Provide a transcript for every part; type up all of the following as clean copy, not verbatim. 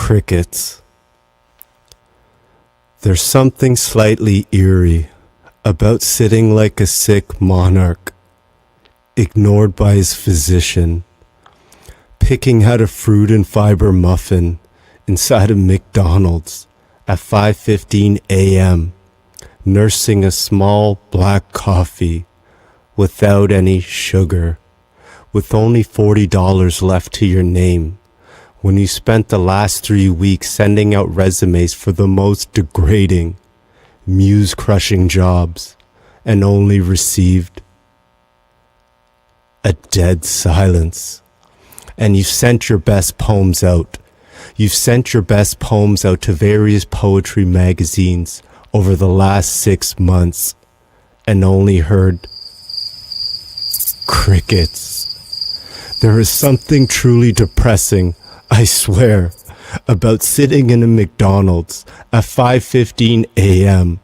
Crickets. There's something slightly eerie about sitting like a sick monarch, ignored by his physician, picking out a fruit and fiber muffin inside a McDonald's at 5:15 a.m., nursing a small black coffee without any sugar, with only $40 left to your name, when you spent the last 3 weeks sending out resumes for the most degrading, muse-crushing jobs, and only received a dead silence. And you've sent your best poems out. You've sent your best poems out to various poetry magazines over the last 6 months, and only heard crickets. There is something truly depressing, I swear, about sitting in a McDonald's at 5:15 a.m.,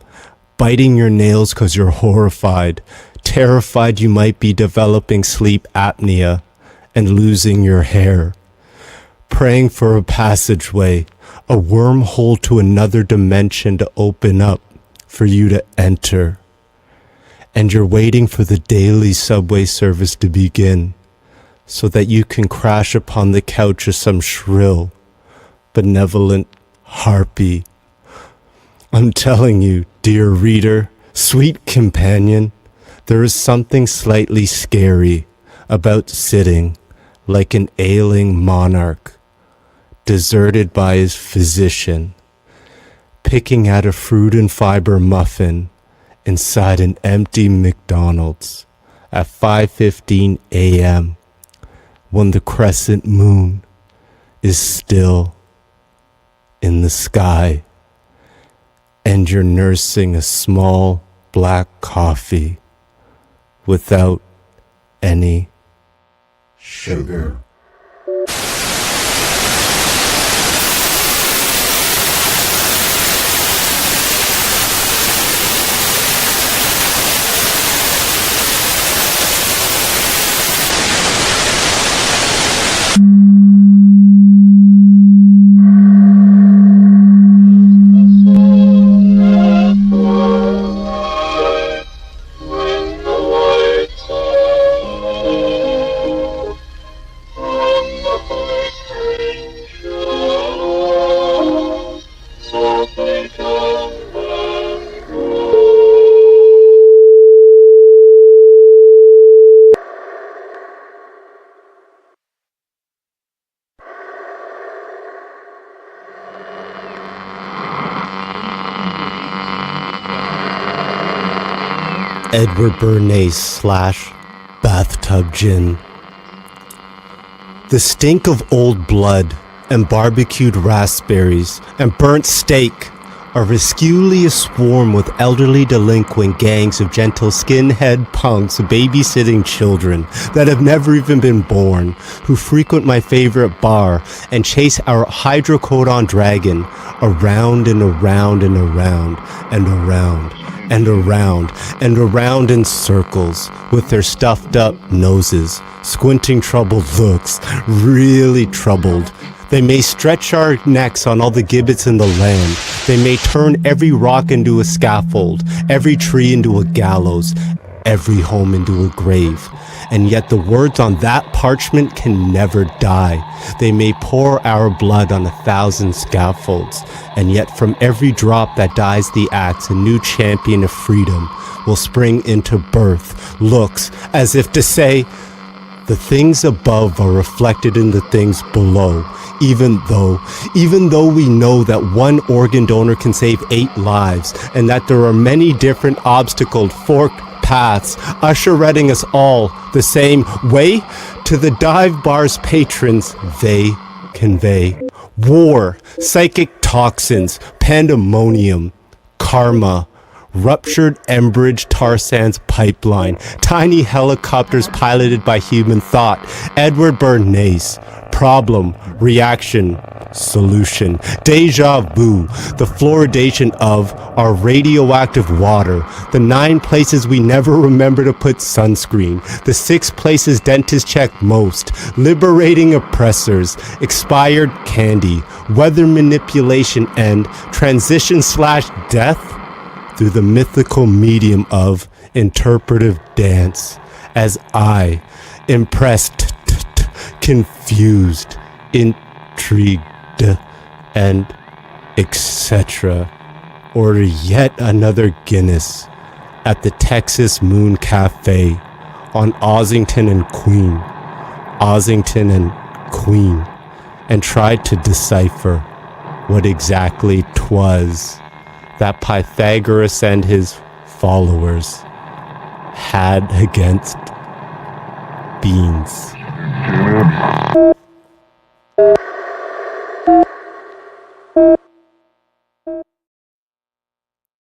biting your nails because you're horrified, terrified you might be developing sleep apnea and losing your hair, praying for a passageway, a wormhole to another dimension to open up for you to enter. And you're waiting for the daily subway service to begin, so that you can crash upon the couch of some shrill, benevolent harpy. I'm telling you, dear reader, sweet companion, there is something slightly scary about sitting like an ailing monarch, deserted by his physician, picking at a fruit and fiber muffin inside an empty McDonald's at 5:15 a.m. when the crescent moon is still in the sky and you're nursing a small black coffee without any sugar. Edward Bernays / bathtub gin. The stink of old blood and barbecued raspberries and burnt steak are rescuely aswarm with elderly delinquent gangs of gentle skinhead punks babysitting children that have never even been born, who frequent my favorite bar and chase our hydrocodone dragon around and around and around and around and around and around in circles with their stuffed up noses, squinting troubled looks, really troubled. They may stretch our necks on all the gibbets in the land. They may turn every rock into a scaffold, every tree into a gallows, every home into a grave. And yet the words on that parchment can never die. They may pour our blood on 1,000 scaffolds, and yet from every drop that dies the axe, a new champion of freedom will spring into birth, looks as if to say, the things above are reflected in the things below, even though we know that one organ donor can save 8 lives, and that there are many different obstacled, forked paths usheretting us all the same way to the dive bar's patrons they convey. War, psychic toxins, pandemonium, karma, ruptured Enbridge tar sands pipeline, tiny helicopters piloted by human thought, Edward Bernays, problem, reaction, solution. Deja vu, the fluoridation of our radioactive water, the 9 places we never remember to put sunscreen, the 6 places dentists check most, liberating oppressors, expired candy, weather manipulation, and transition/death through the mythical medium of interpretive dance, as I, impressed, confused, intrigued, and etc., order yet another Guinness at the Texas Moon Cafe on Ossington and Queen, and tried to decipher what exactly 'twas that Pythagoras and his followers had against beans.